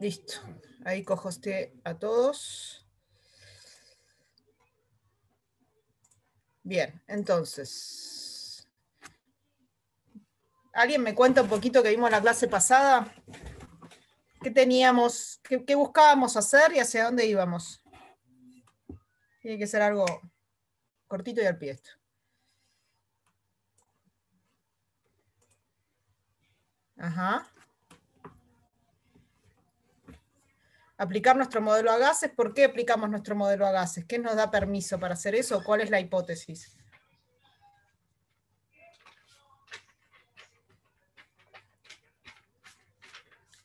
Listo. Ahí cojoste a todos. Bien, entonces. ¿Alguien me cuenta un poquito que vimos la clase pasada? ¿Qué teníamos, qué buscábamos hacer y hacia dónde íbamos? Tiene que ser algo cortito y al pie esto. Ajá. Aplicar nuestro modelo a gases. ¿Por qué aplicamos nuestro modelo a gases? ¿Qué nos da permiso para hacer eso? ¿Cuál es la hipótesis?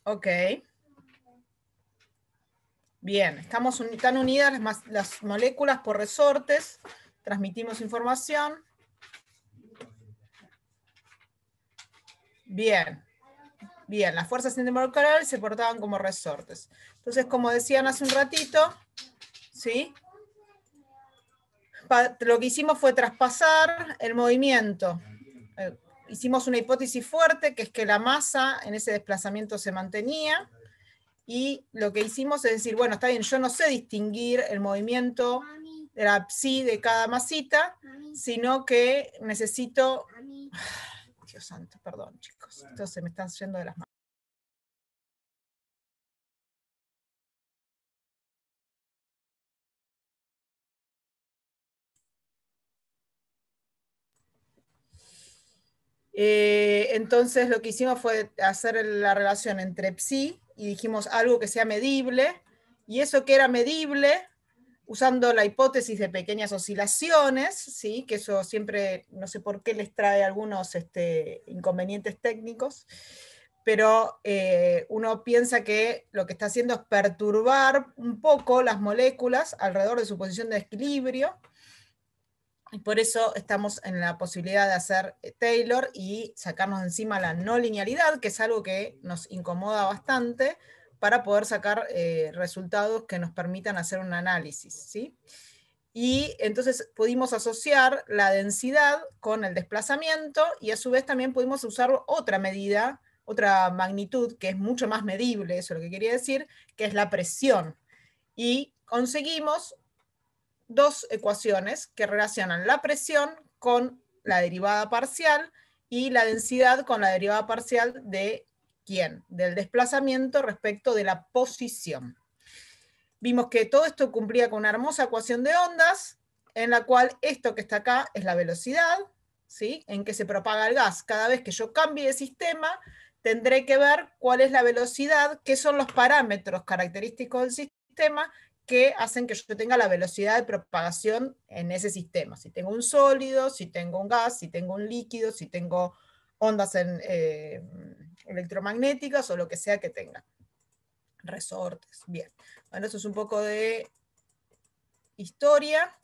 Ok. Bien, están unidas las moléculas por resortes, transmitimos información. Bien, bien, las fuerzas intermoleculares se portaban como resortes. Entonces, como decían hace un ratito, ¿sí? Lo que hicimos fue traspasar el movimiento. Hicimos una hipótesis fuerte, que es que la masa en ese desplazamiento se mantenía, y lo que hicimos es decir, bueno, está bien, yo no sé distinguir el movimiento de la psi de cada masita, sino que necesito... Dios santo, perdón, chicos, esto se me está yendo de las manos. Entonces lo que hicimos fue hacer la relación entre psi y dijimos algo que sea medible, y eso que era medible, usando la hipótesis de pequeñas oscilaciones, ¿sí? Que eso siempre, no sé por qué les trae algunos inconvenientes técnicos, pero uno piensa que lo que está haciendo es perturbar un poco las moléculas alrededor de su posición de equilibrio, y por eso estamos en la posibilidad de hacer Taylor y sacarnos de encima la no linealidad, que es algo que nos incomoda bastante, para poder sacar resultados que nos permitan hacer un análisis, ¿sí? Y entonces pudimos asociar la densidad con el desplazamiento, y a su vez también pudimos usar otra medida, otra magnitud que es mucho más medible, eso es lo que quería decir, que es la presión. Y conseguimos dos ecuaciones que relacionan la presión con la derivada parcial y la densidad con la derivada parcial de ¿quién? Del desplazamiento respecto de la posición. Vimos que todo esto cumplía con una hermosa ecuación de ondas, en la cual esto que está acá es la velocidad, ¿sí? En que se propaga el gas. Cada vez que yo cambie de sistema, tendré que ver cuál es la velocidad, qué son los parámetros característicos del sistema que hacen que yo tenga la velocidad de propagación en ese sistema. Si tengo un sólido, si tengo un gas, si tengo un líquido, si tengo ondas electromagnéticas o lo que sea que tenga. Resortes, bien. Bueno, eso es un poco de historia.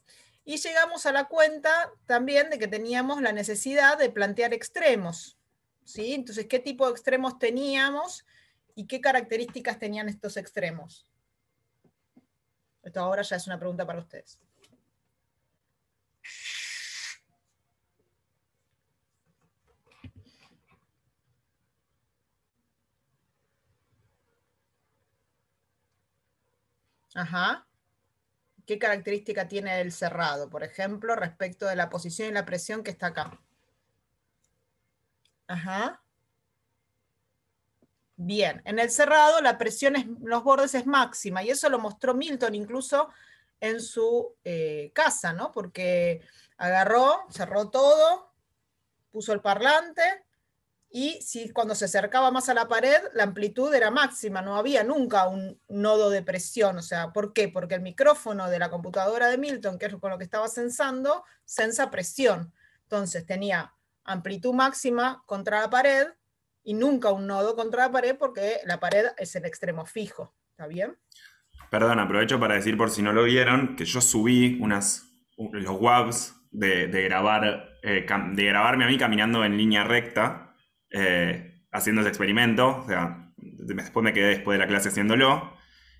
Y llegamos a la cuenta también de que teníamos la necesidad de plantear extremos, ¿sí? Entonces, ¿qué tipo de extremos teníamos y qué características tenían estos extremos? Esto ahora ya es una pregunta para ustedes. Ajá. ¿Qué característica tiene el cerrado, por ejemplo, respecto de la posición y la presión que está acá? Ajá. Bien, en el cerrado la presión en los bordes es máxima, y eso lo mostró Milton incluso en su casa, ¿no? Porque agarró, cerró todo, puso el parlante, y si cuando se acercaba más a la pared, la amplitud era máxima, no había nunca un nodo de presión. O sea, ¿por qué? Porque el micrófono de la computadora de Milton, que es con lo que estaba censando, censa presión. Entonces tenía amplitud máxima contra la pared y nunca un nodo contra la pared, porque la pared es el extremo fijo. ¿Está bien? Perdón, aprovecho para decir por si no lo vieron, que yo subí los WAVs de grabar, de grabarme a mí caminando en línea recta, haciendo ese experimento. O sea, después me quedé después de la clase haciéndolo.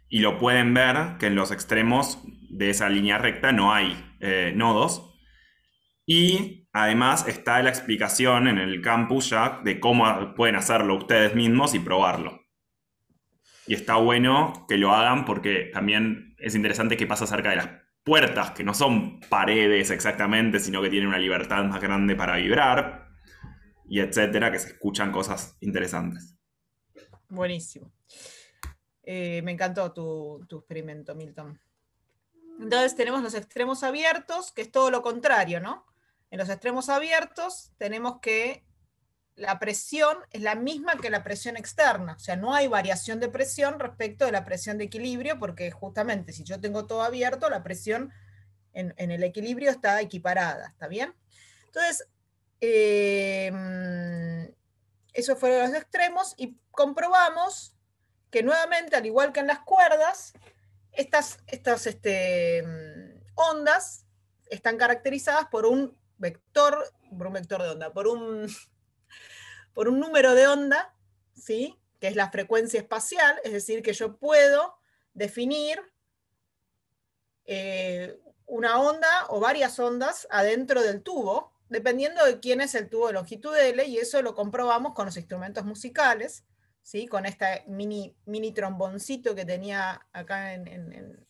Y lo pueden ver que en los extremos de esa línea recta no hay nodos. Y además está la explicación en el campus ya de cómo pueden hacerlo ustedes mismos y probarlo. Y está bueno que lo hagan porque también es interesante qué pasa cerca de las puertas, que no son paredes exactamente, sino que tienen una libertad más grande para vibrar, y etcétera, que se escuchan cosas interesantes. Buenísimo. Me encantó tu experimento, Milton. Entonces tenemos los extremos abiertos, que es todo lo contrario, ¿no? En los extremos abiertos tenemos que la presión es la misma que la presión externa, o sea, no hay variación de presión respecto de la presión de equilibrio, porque justamente si yo tengo todo abierto, la presión en el equilibrio está equiparada, ¿está bien? Entonces, esos fueron los extremos y comprobamos que nuevamente, al igual que en las cuerdas, estas ondas están caracterizadas por un vector de onda, por un número de onda, ¿sí? Que es la frecuencia espacial, es decir, que yo puedo definir una onda o varias ondas adentro del tubo, dependiendo de quién es el tubo de longitud L, y eso lo comprobamos con los instrumentos musicales, ¿sí? Con este mini tromboncito que tenía acá en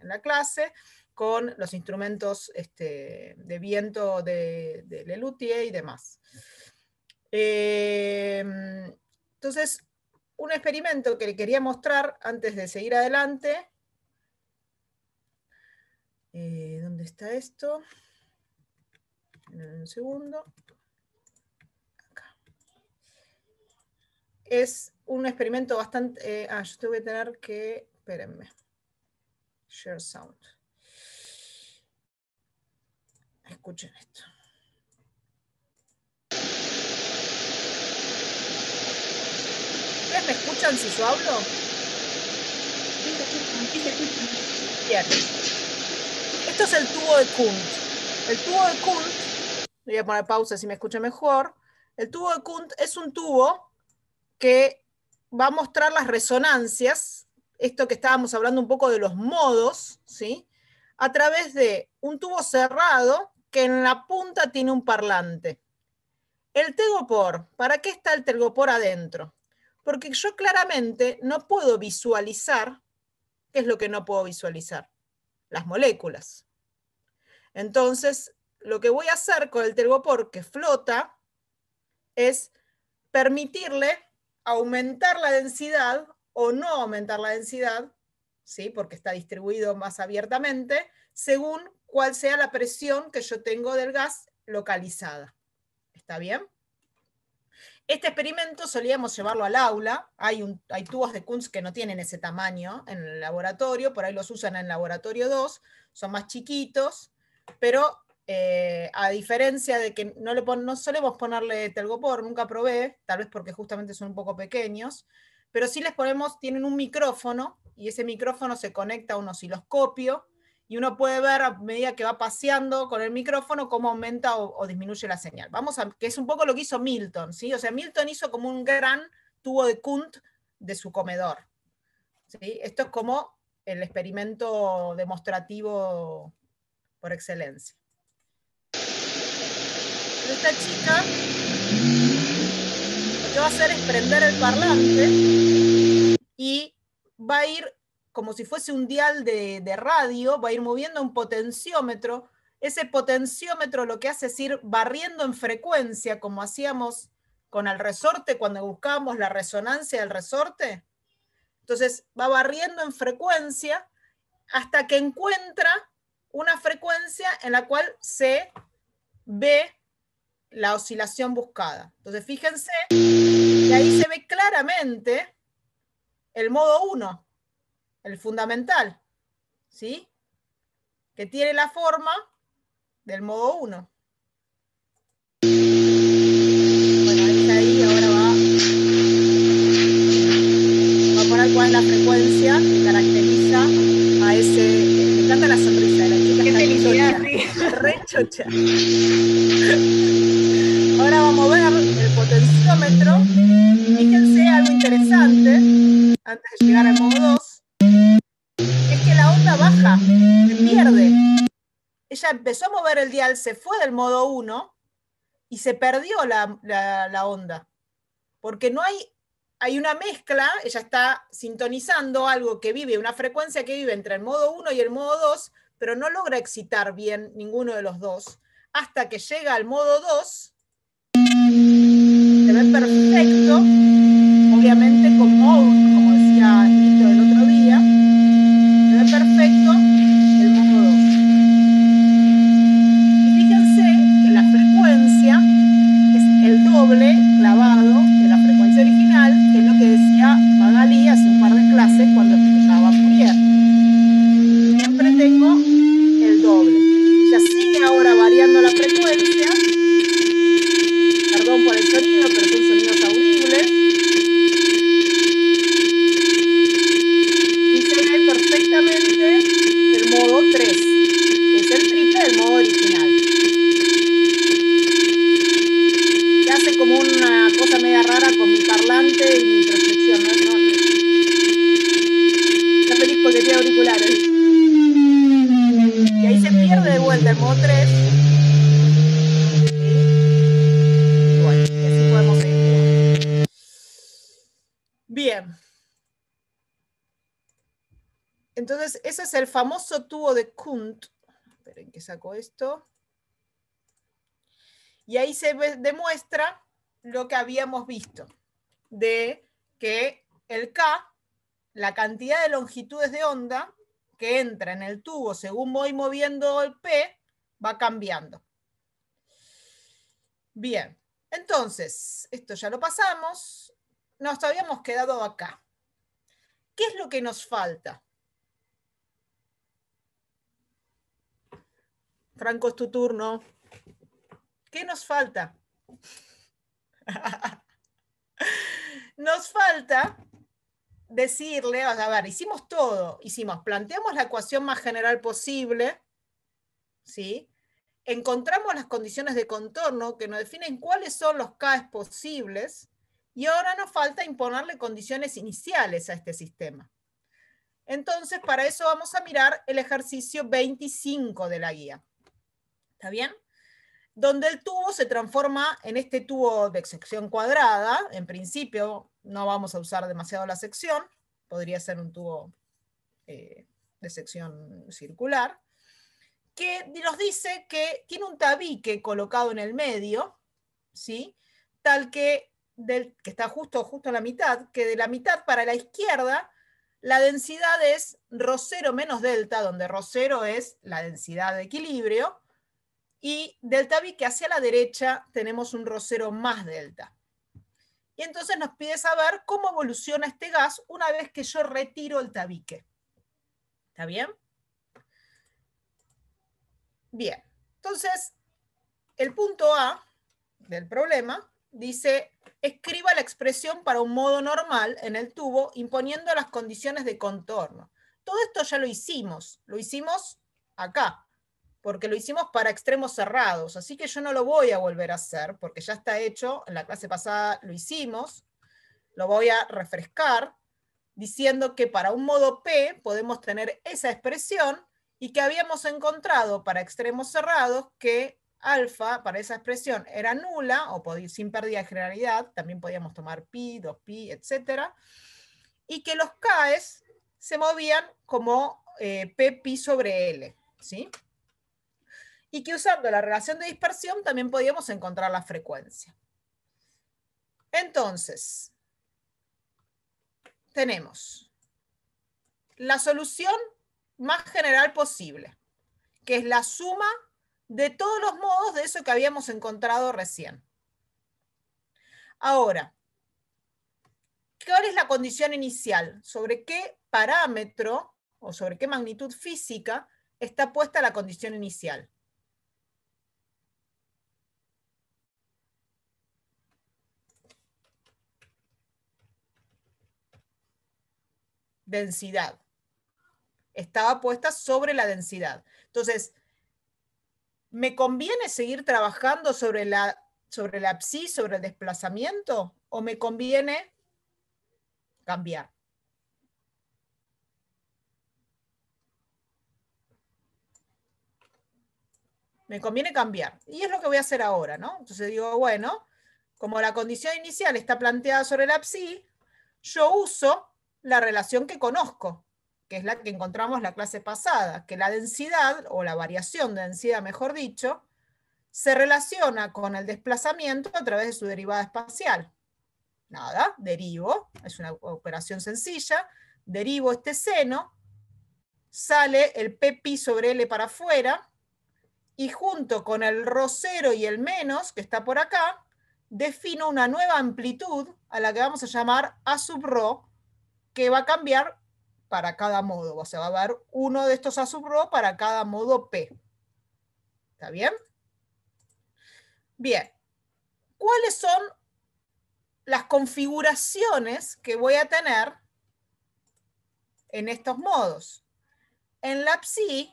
la clase, con los instrumentos de viento de Lelutier y demás. Entonces, un experimento que le quería mostrar antes de seguir adelante. ¿Dónde está esto? En un segundo. Acá. Es un experimento bastante... yo te voy a tener que... Espérenme. Share sound. Escuchen esto. ¿Ustedes me escuchan si yo hablo? Sí, se escucha. Bien. Esto es el tubo de Kundt. El tubo de Kundt, voy a poner pausa si me escucha mejor. El tubo de Kundt es un tubo que va a mostrar las resonancias, esto que estábamos hablando un poco de los modos, ¿sí? A través de un tubo cerrado que en la punta tiene un parlante. El telgopor, ¿para qué está el telgopor adentro? Porque yo claramente no puedo visualizar, ¿qué es lo que no puedo visualizar? Las moléculas. Entonces, lo que voy a hacer con el telgopor que flota es permitirle aumentar la densidad o no aumentar la densidad, ¿sí? Porque está distribuido más abiertamente, según cuál sea la presión que yo tengo del gas localizada. ¿Está bien? Este experimento solíamos llevarlo al aula. Hay tubos de Kunst que no tienen ese tamaño en el laboratorio, por ahí los usan en laboratorio 2, son más chiquitos, pero a diferencia de que no solemos ponerle telgopor, nunca probé, tal vez porque justamente son un poco pequeños, pero sí les ponemos, tienen un micrófono, y ese micrófono se conecta a un osciloscopio, y uno puede ver a medida que va paseando con el micrófono cómo aumenta o disminuye la señal. Que es un poco lo que hizo Milton, ¿sí? O sea, Milton hizo como un gran tubo de Kundt de su comedor, ¿sí? Esto es como el experimento demostrativo por excelencia. Esta chica lo que va a hacer es prender el parlante y va a ir como si fuese un dial de radio, va a ir moviendo un potenciómetro. Ese potenciómetro lo que hace es ir barriendo en frecuencia, como hacíamos con el resorte cuando buscábamos la resonancia del resorte. Entonces va barriendo en frecuencia hasta que encuentra una frecuencia en la cual se ve la oscilación buscada. Entonces fíjense, y ahí se ve claramente el modo 1, el fundamental, ¿sí? Que tiene la forma del modo 1. Bueno, ahí ahora va a poner cuál es la frecuencia que caracteriza a ese... Me encanta la sonrisa de la chica. Qué felicidad, sí. Re chocha. Ahora vamos a ver el potenciómetro. Fíjense algo interesante, antes de llegar al modo 2, es que la onda baja, se pierde. Ella empezó a mover el dial, se fue del modo 1 y se perdió la onda, porque no hay hay una mezcla, ella está sintonizando algo que vive, una frecuencia que vive entre el modo 1 y el modo 2, pero no logra excitar bien ninguno de los dos, hasta que llega al modo 2, se ve perfecto, obviamente con mode, como decía Nito el otro día, se ve perfecto el modo 2. Y fíjense que la frecuencia es el doble clavado de la frecuencia original, que es lo que decía Magali hace un par de clases cuando explicaba Fourier. Siempre tengo el doble. Ella sigue ahora variando la frecuencia. Perdón por el sonido, pero son sonidos audibles. Y se ve perfectamente el modo 3, que es el triple del modo original. Se hace como una cosa media rara con mi parlante y mi proyección, ¿no? Está feliz porque tiene auriculares. Y ahí se pierde de vuelta el modo 3. Y bueno, y así podemos seguir. Bien. Entonces, ese es el famoso tubo de Kundt. Esperen que saco esto. Y ahí se demuestra lo que habíamos visto, de que el K, la cantidad de longitudes de onda que entra en el tubo según voy moviendo el P, va cambiando. Bien, entonces, esto ya lo pasamos. Nos habíamos quedado acá. ¿Qué es lo que nos falta? Franco, es tu turno. ¿Qué nos falta? Nos falta decirle, a ver, hicimos todo, planteamos la ecuación más general posible, ¿sí? Encontramos las condiciones de contorno que nos definen cuáles son los K posibles, y ahora nos falta imponerle condiciones iniciales a este sistema. Entonces, para eso vamos a mirar el ejercicio 25 de la guía. ¿Está bien? Donde el tubo se transforma en este tubo de sección cuadrada. En principio no vamos a usar demasiado la sección, podría ser un tubo de sección circular, que nos dice que tiene un tabique colocado en el medio, ¿sí? Tal que está justo en la mitad, que de la mitad para la izquierda la densidad es ρ0 menos delta, donde ρ0 es la densidad de equilibrio, y del tabique hacia la derecha tenemos un ρ0 más delta. Y entonces nos pide saber cómo evoluciona este gas una vez que yo retiro el tabique. ¿Está bien? Bien. Entonces, el punto A del problema dice, escriba la expresión para un modo normal en el tubo imponiendo las condiciones de contorno. Todo esto ya lo hicimos acá, porque lo hicimos para extremos cerrados, así que yo no lo voy a volver a hacer, porque ya está hecho, en la clase pasada lo hicimos, lo voy a refrescar, diciendo que para un modo P podemos tener esa expresión, y que habíamos encontrado para extremos cerrados que alfa, para esa expresión, era nula, o sin pérdida de generalidad, también podíamos tomar pi, 2pi, etc. Y que los K's se movían como P sobre L, ¿sí? Y que usando la relación de dispersión también podíamos encontrar la frecuencia. Entonces, tenemos la solución más general posible, que es la suma de todos los modos de eso que habíamos encontrado recién. Ahora, ¿cuál es la condición inicial? ¿Sobre qué parámetro o sobre qué magnitud física está puesta la condición inicial? Densidad. Estaba puesta sobre la densidad. Entonces, ¿me conviene seguir trabajando sobre la psi, sobre el desplazamiento? ¿O me conviene cambiar? Me conviene cambiar. Y es lo que voy a hacer ahora, ¿no? Entonces digo, bueno, como la condición inicial está planteada sobre la psi, yo uso la relación que conozco, que es la que encontramos la clase pasada, que la densidad, o la variación de densidad, mejor dicho, se relaciona con el desplazamiento a través de su derivada espacial. Nada, derivo, es una operación sencilla, derivo este seno, sale el P sobre L para afuera, y junto con el ρ0 y el menos, que está por acá, defino una nueva amplitud a la que vamos a llamar A sub ρ, que va a cambiar para cada modo. O sea, va a haber uno de estos A sub ρ para cada modo P. ¿Está bien? Bien. ¿Cuáles son las configuraciones que voy a tener en estos modos? En la PSI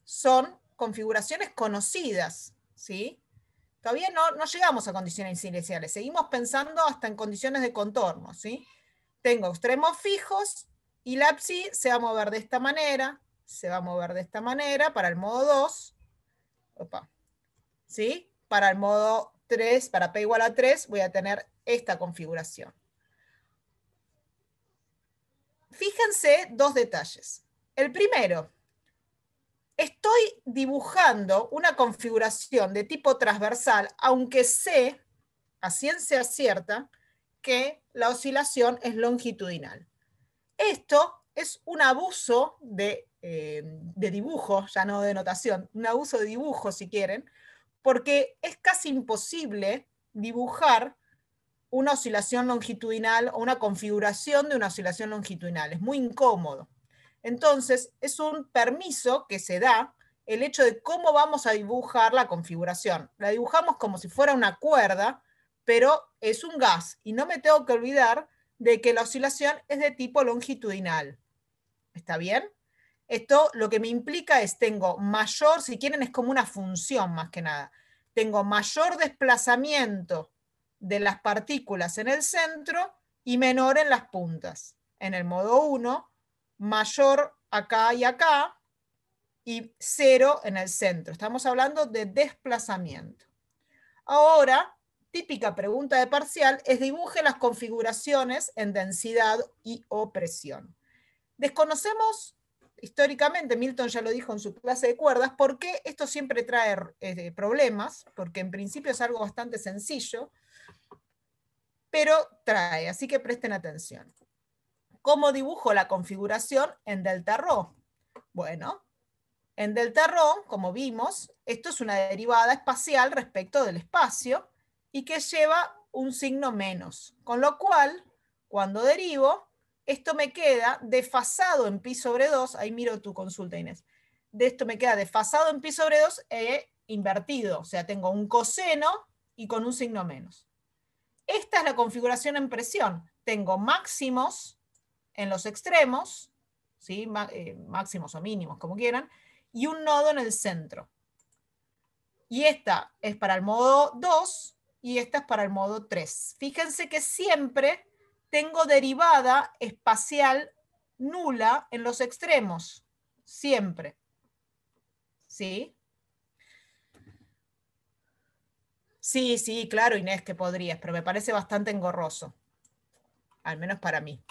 son configuraciones conocidas, ¿sí? Todavía no llegamos a condiciones iniciales, seguimos pensando hasta en condiciones de contorno, ¿sí? Tengo extremos fijos y la PSI se va a mover de esta manera, se va a mover de esta manera para el modo 2, opa, ¿sí? Para el modo 3, para P igual a 3, voy a tener esta configuración. Fíjense dos detalles. El primero, estoy dibujando una configuración de tipo transversal, aunque sé, a ciencia cierta, que la oscilación es longitudinal. Esto es un abuso de dibujo, ya no de notación, un abuso de dibujo si quieren, porque es casi imposible dibujar una oscilación longitudinal o una configuración de una oscilación longitudinal. Es muy incómodo. Entonces, es un permiso que se da el hecho de cómo vamos a dibujar la configuración. La dibujamos como si fuera una cuerda, pero es un gas. Y no me tengo que olvidar de que la oscilación es de tipo longitudinal. ¿Está bien? Esto lo que me implica es tengo mayor, si quieren es como una función más que nada, tengo mayor desplazamiento de las partículas en el centro y menor en las puntas. En el modo 1, mayor acá y acá, y 0 en el centro. Estamos hablando de desplazamiento. Ahora, típica pregunta de parcial es dibuje las configuraciones en densidad y o presión. Desconocemos históricamente, Milton ya lo dijo en su clase de cuerdas, por qué esto siempre trae problemas, porque en principio es algo bastante sencillo, pero trae, así que presten atención. ¿Cómo dibujo la configuración en delta ρ? Bueno, en delta ρ, como vimos, esto es una derivada espacial respecto del espacio y que lleva un signo menos, con lo cual, cuando derivo, esto me queda desfasado en pi sobre 2, ahí miro tu consulta, Inés, de esto me queda desfasado en pi sobre 2 e invertido, o sea, tengo un coseno y con un signo menos. Esta es la configuración en presión. Tengo máximos en los extremos, ¿sí? Máximos o mínimos, como quieran, y un nodo en el centro. Y esta es para el modo 2 y esta es para el modo 3. Fíjense que siempre tengo derivada espacial nula en los extremos. Siempre. ¿Sí? Sí, claro, Inés, que podrías, pero me parece bastante engorroso. Al menos para mí.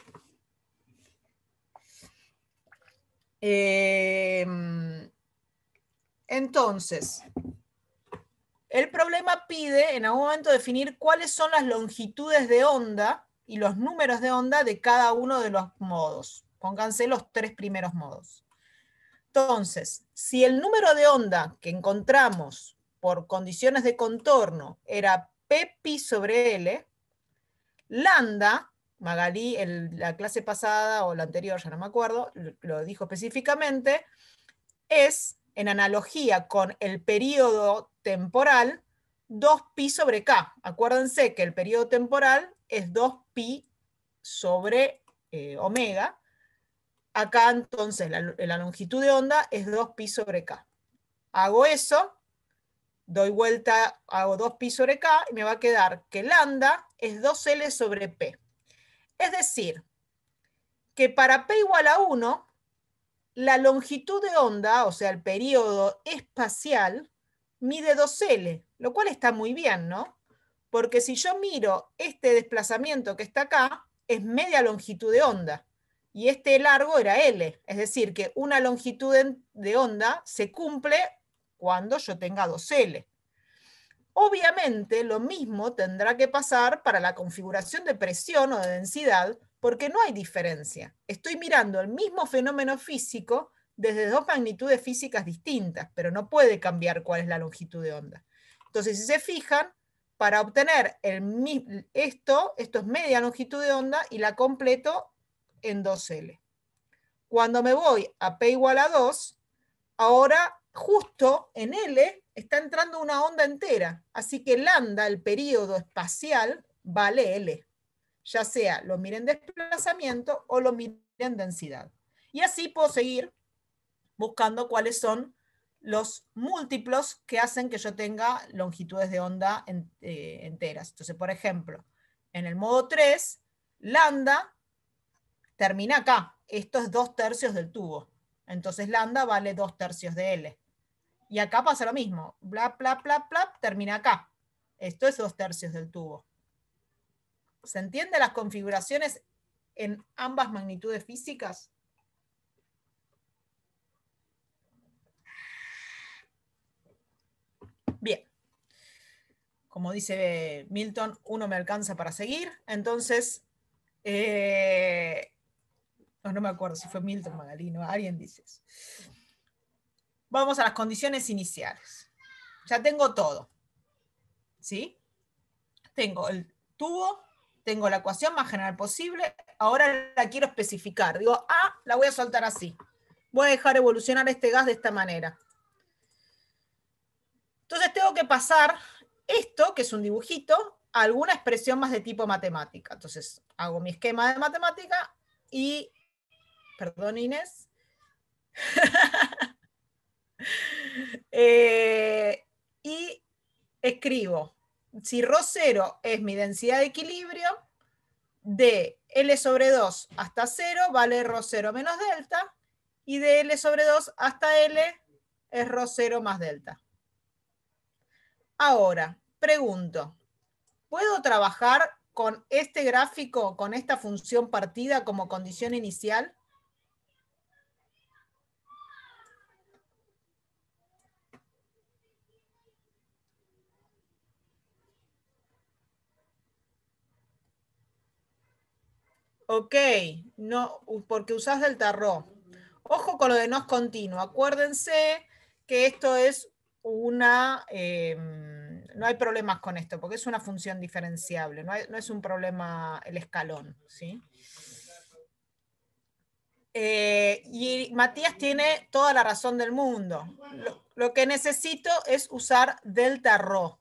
Entonces, el problema pide en algún momento definir cuáles son las longitudes de onda y los números de onda de cada uno de los modos. Pónganse los 3 primeros modos. Entonces, si el número de onda que encontramos por condiciones de contorno era P sobre L, lambda, Magalí en la clase pasada o la anterior, ya no me acuerdo, lo dijo específicamente, es, en analogía con el periodo temporal, 2pi sobre k. Acuérdense que el periodo temporal es 2pi sobre omega. Acá entonces la longitud de onda es 2pi sobre k. Hago eso, doy vuelta, hago 2pi sobre k y me va a quedar que lambda es 2L sobre p. Es decir, que para p igual a 1, la longitud de onda, o sea, el periodo espacial, mide 2L, lo cual está muy bien, ¿no? Porque si yo miro este desplazamiento que está acá, es media longitud de onda. Y este largo era L. Es decir, que una longitud de onda se cumple cuando yo tenga 2L. Obviamente, lo mismo tendrá que pasar para la configuración de presión o de densidad, porque no hay diferencia. Estoy mirando el mismo fenómeno físico desde dos magnitudes físicas distintas, pero no puede cambiar cuál es la longitud de onda. Entonces, si se fijan, para obtener esto es media longitud de onda y la completo en 2L. Cuando me voy a P igual a 2, ahora justo en L está entrando una onda entera, así que lambda, el periodo espacial, vale L, ya sea lo mire en desplazamiento o lo mire en densidad. Y así puedo seguir buscando cuáles son los múltiplos que hacen que yo tenga longitudes de onda enteras. Entonces, por ejemplo, en el modo 3, lambda termina acá. Esto es 2/3 del tubo. Entonces lambda vale 2/3 de L. Y acá pasa lo mismo. Bla, bla, bla, bla, termina acá. Esto es 2/3 del tubo. ¿Se entiende las configuraciones en ambas magnitudes físicas? Bien. Como dice Milton, uno me alcanza para seguir. Entonces, no me acuerdo si fue Milton Magalino, alguien dice eso. Vamos a las condiciones iniciales. Ya tengo todo. ¿Sí? Tengo el tubo, tengo la ecuación más general posible, ahora la quiero especificar. Digo, la voy a soltar así. Voy a dejar evolucionar este gas de esta manera. Entonces tengo que pasar esto, que es un dibujito, a alguna expresión más de tipo matemática. Entonces hago mi esquema de matemática y, perdón Inés, y escribo, si ρ0 es mi densidad de equilibrio, de L sobre 2 hasta 0 vale ρ0 menos delta, y de L sobre 2 hasta L es ρ0 más delta. Ahora, pregunto, ¿puedo trabajar con este gráfico, con esta función partida como condición inicial? Ok, no, porque usás delta rho. Ojo con lo de no es continuo. Acuérdense que esto es una... no hay problemas con esto, porque es una función diferenciable. No es un problema el escalón, ¿sí? Y Matías tiene toda la razón del mundo. Lo que necesito es usar delta rho,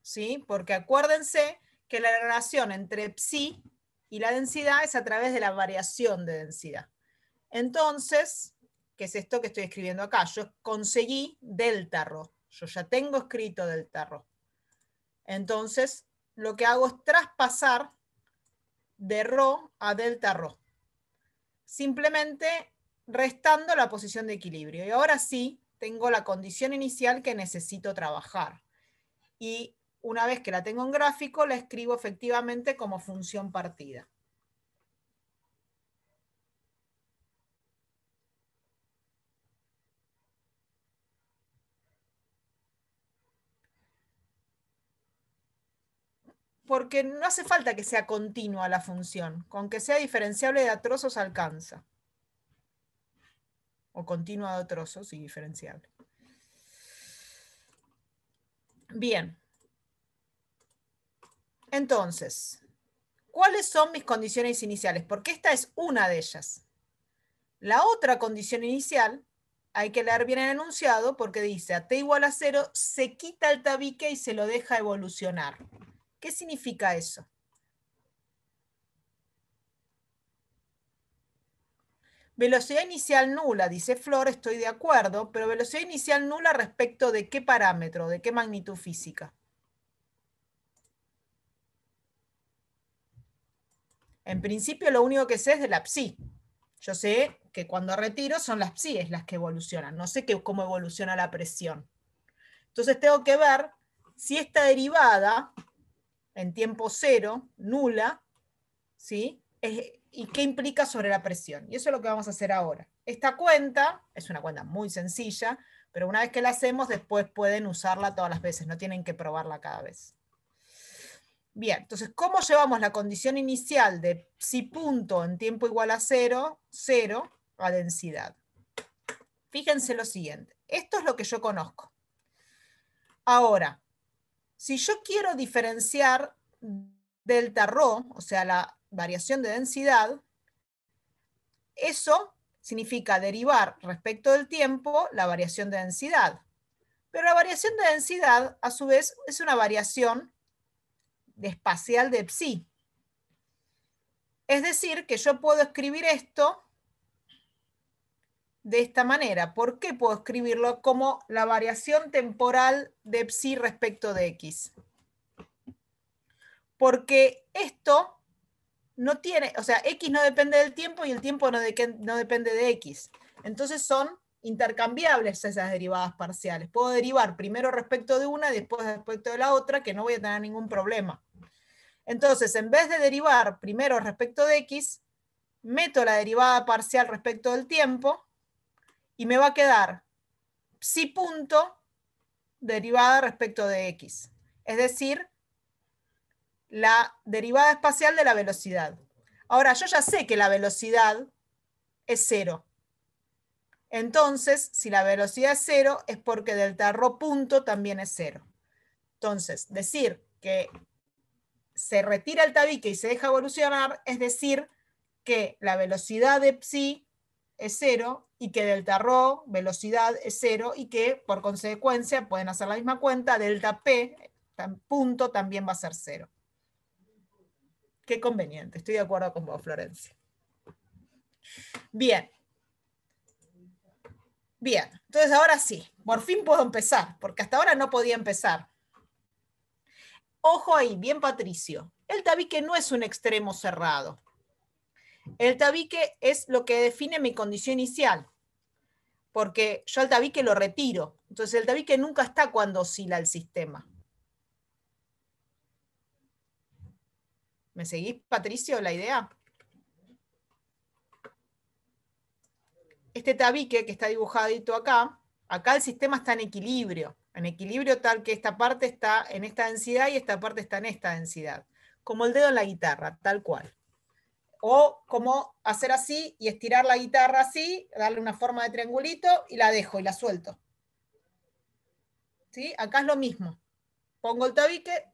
¿sí? Porque acuérdense que la relación entre psi y la densidad es a través de la variación de densidad. Entonces, ¿qué es esto que estoy escribiendo acá? Yo conseguí delta rho. Yo ya tengo escrito delta rho. Entonces, lo que hago es traspasar de rho a delta rho, simplemente restando la posición de equilibrio. Y ahora sí, tengo la condición inicial que necesito trabajar. Y una vez que la tengo en gráfico, la escribo efectivamente como función partida. Porque no hace falta que sea continua la función. Con que sea diferenciable de a trozos alcanza. O continua de a trozos y diferenciable. Bien. Entonces, ¿cuáles son mis condiciones iniciales? Porque esta es una de ellas. La otra condición inicial, hay que leer bien el enunciado porque dice a t igual a 0 se quita el tabique y se lo deja evolucionar. ¿Qué significa eso? Velocidad inicial nula, dice Flor, estoy de acuerdo, pero velocidad inicial nula respecto de qué parámetro, de qué magnitud física. En principio lo único que sé es de la psi. Yo sé que cuando retiro son las psies las que evolucionan, no sé cómo evoluciona la presión. Entonces tengo que ver si esta derivada en tiempo cero, nula, ¿sí? ¿Y qué implica sobre la presión? Y eso es lo que vamos a hacer ahora. Esta cuenta es una cuenta muy sencilla, pero una vez que la hacemos, después pueden usarla todas las veces, no tienen que probarla cada vez. Bien, entonces, ¿cómo llevamos la condición inicial de psi punto en tiempo igual a 0, 0 a densidad? Fíjense lo siguiente, esto es lo que yo conozco. Ahora, si yo quiero diferenciar delta rho, o sea, la variación de densidad, eso significa derivar respecto del tiempo la variación de densidad. Pero la variación de densidad, a su vez, es una variación espacial de psi. Es decir, que yo puedo escribir esto de esta manera. ¿Por qué puedo escribirlo como la variación temporal de psi respecto de x? Porque esto no tiene, o sea, x no depende del tiempo y el tiempo no depende de x. Entonces son intercambiables esas derivadas parciales. Puedo derivar primero respecto de una y después respecto de la otra, que no voy a tener ningún problema. Entonces, en vez de derivar primero respecto de x, meto la derivada parcial respecto del tiempo y me va a quedar psi punto derivada respecto de x. Es decir, la derivada espacial de la velocidad. Ahora, yo ya sé que la velocidad es 0. Entonces, si la velocidad es 0, es porque delta rho punto también es 0. Entonces, decir que se retira el tabique y se deja evolucionar, es decir, que la velocidad de psi es 0 y que delta rho, velocidad, es 0 y que, por consecuencia, pueden hacer la misma cuenta, delta p, punto, también va a ser 0. Qué conveniente, estoy de acuerdo con vos, Florencia. Bien. Bien, entonces ahora sí, por fin puedo empezar, porque hasta ahora no podía empezar. Ojo ahí, bien Patricio, el tabique no es un extremo cerrado. El tabique es lo que define mi condición inicial, porque yo al tabique lo retiro. Entonces el tabique nunca está cuando oscila el sistema. ¿Me seguís, Patricio, la idea? Este tabique que está dibujadito acá, acá el sistema está en equilibrio tal que esta parte está en esta densidad y esta parte está en esta densidad, como el dedo en la guitarra, tal cual. O como hacer así y estirar la guitarra así, darle una forma de triangulito y la dejo y la suelto. ¿Sí? Acá es lo mismo. Pongo el tabique,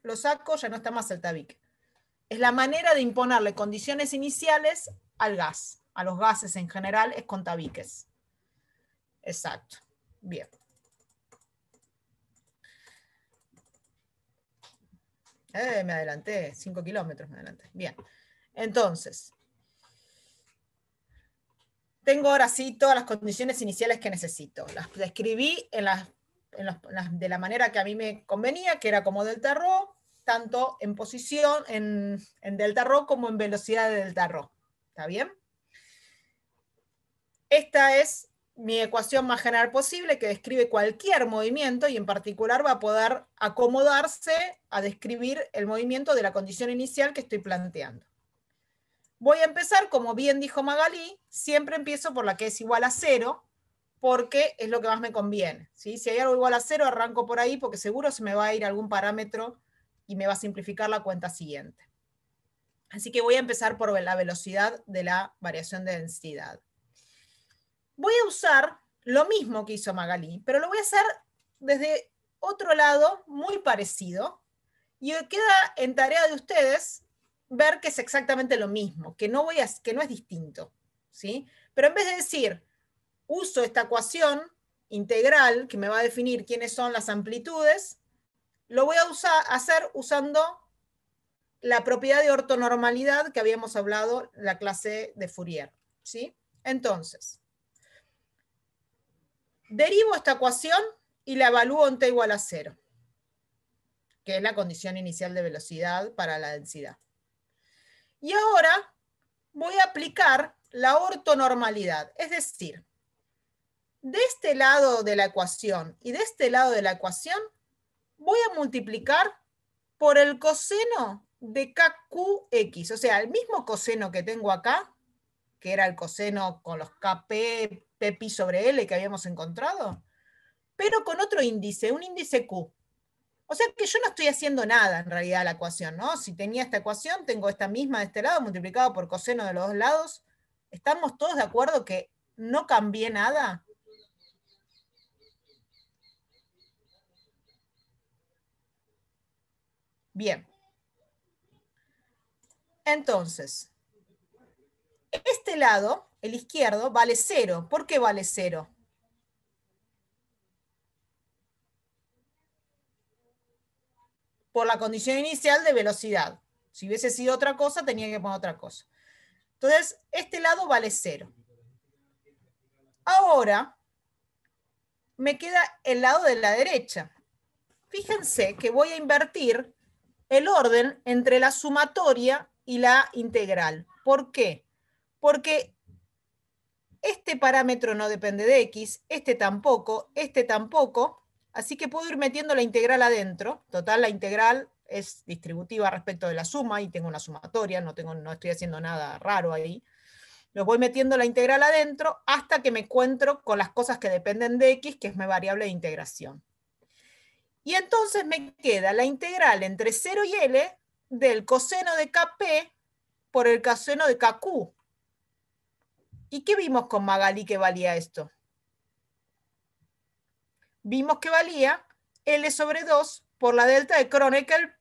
lo saco, ya no está más el tabique. Es la manera de imponerle condiciones iniciales al gas. A los gases en general es con tabiques. Exacto. Bien. Me adelanté, 5 kilómetros me adelanté. Bien. Entonces, tengo ahora sí todas las condiciones iniciales que necesito. Las describí de la manera que a mí me convenía, que era como delta rho, tanto en posición, en delta rho, como en velocidad de delta rho. ¿Está bien? Esta es mi ecuación más general posible que describe cualquier movimiento y en particular va a poder acomodarse a describir el movimiento de la condición inicial que estoy planteando. Voy a empezar, como bien dijo Magalí, siempre empiezo por la que es igual a 0, porque es lo que más me conviene. ¿Sí? Si hay algo igual a 0, arranco por ahí porque seguro se me va a ir algún parámetro y me va a simplificar la cuenta siguiente. Así que voy a empezar por la velocidad de la variación de densidad. Voy a usar lo mismo que hizo Magalí, pero lo voy a hacer desde otro lado muy parecido y queda en tarea de ustedes ver que es exactamente lo mismo, que no es distinto, ¿sí? Pero en vez de decir, uso esta ecuación integral que me va a definir quiénes son las amplitudes, lo voy a hacer usando la propiedad de ortonormalidad que habíamos hablado en la clase de Fourier, ¿sí? Entonces, derivo esta ecuación y la evalúo en t igual a 0, que es la condición inicial de velocidad para la densidad. Y ahora voy a aplicar la ortonormalidad, es decir, de este lado de la ecuación y de este lado de la ecuación voy a multiplicar por el coseno de KQX, o sea, el mismo coseno que tengo acá, que era el coseno con los KP, pi sobre L que habíamos encontrado, pero con otro índice, un índice Q. O sea que yo no estoy haciendo nada en realidad a la ecuación, ¿no? Si tenía esta ecuación, tengo esta misma de este lado multiplicado por coseno de los dos lados. ¿Estamos todos de acuerdo que no cambié nada? Bien. Entonces, este lado, el izquierdo, vale 0. ¿Por qué vale 0? Por la condición inicial de velocidad. Si hubiese sido otra cosa, tenía que poner otra cosa. Entonces, este lado vale 0. Ahora, me queda el lado de la derecha. Fíjense que voy a invertir el orden entre la sumatoria y la integral. ¿Por qué? Porque este parámetro no depende de x, este tampoco, así que puedo ir metiendo la integral adentro. Total, la integral es distributiva respecto de la suma y tengo una sumatoria, no estoy haciendo nada raro ahí. Lo voy metiendo la integral adentro hasta que me encuentro con las cosas que dependen de x, que es mi variable de integración. Y entonces me queda la integral entre 0 y L del coseno de KP por el coseno de KQ. ¿Y qué vimos con Magalí que valía esto? Vimos que valía L sobre 2 por la delta de Kronecker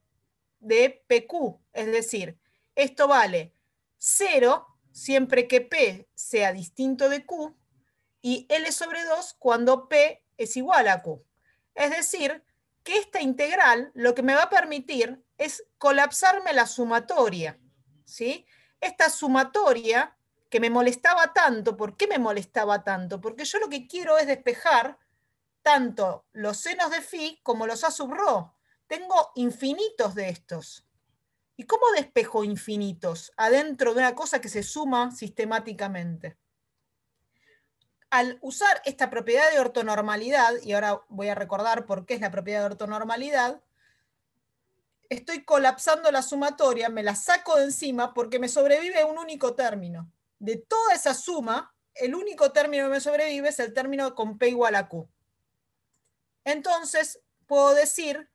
de PQ. Es decir, esto vale 0 siempre que P sea distinto de Q y L sobre 2 cuando P es igual a Q. Es decir, que esta integral lo que me va a permitir es colapsarme la sumatoria, ¿sí? Esta sumatoria que me molestaba tanto, ¿por qué me molestaba tanto? Porque yo lo que quiero es despejar tanto los senos de phi como los a sub rho. Tengo infinitos de estos. ¿Y cómo despejo infinitos adentro de una cosa que se suma sistemáticamente? Al usar esta propiedad de ortonormalidad, y ahora voy a recordar por qué es la propiedad de ortonormalidad, estoy colapsando la sumatoria, me la saco de encima porque me sobrevive un único término. De toda esa suma, el único término que me sobrevive es el término con P igual a Q. Entonces, puedo decir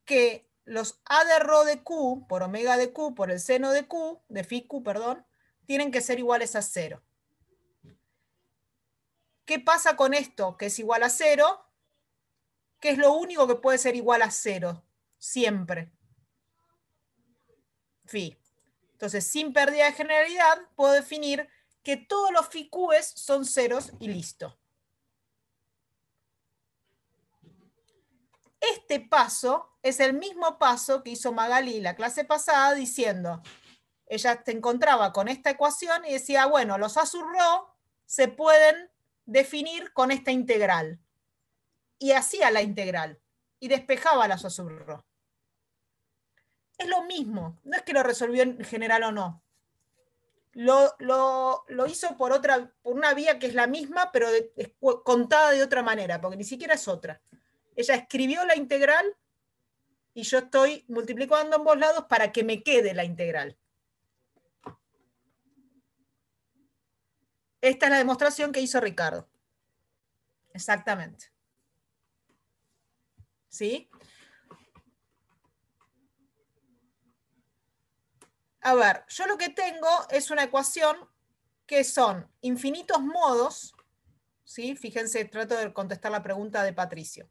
que los A de rho de Q por omega de Q por el seno de Q, de phi Q, perdón, tienen que ser iguales a 0. ¿Qué pasa con esto? Que es igual a 0, que es lo único que puede ser igual a 0, siempre. Phi. Entonces, sin pérdida de generalidad, puedo definir que todos los phi q's son ceros y listo. Este paso es el mismo paso que hizo Magalí la clase pasada diciendo, ella se encontraba con esta ecuación y decía, bueno, los A sub rho se pueden definir con esta integral. Y hacía la integral y despejaba las A sub rho. Es lo mismo, no es que lo resolvió en general o no. Lo hizo por una vía que es la misma, pero contada de otra manera, porque ni siquiera es otra. Ella escribió la integral y yo estoy multiplicando ambos lados para que me quede la integral. Esta es la demostración que hizo Ricardo. Exactamente. ¿Sí? A ver, yo lo que tengo es una ecuación que son infinitos modos, ¿sí? Fíjense, trato de contestar la pregunta de Patricio.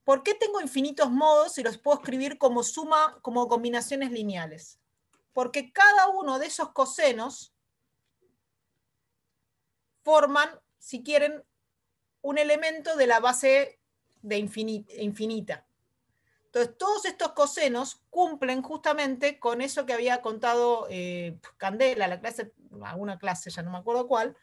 ¿Por qué tengo infinitos modos y los puedo escribir como suma, como combinaciones lineales? Porque cada uno de esos cosenos forman, si quieren, un elemento de la base de infinita. Entonces, todos estos cosenos cumplen justamente con eso que había contado Candela, alguna clase, ya no me acuerdo cuál,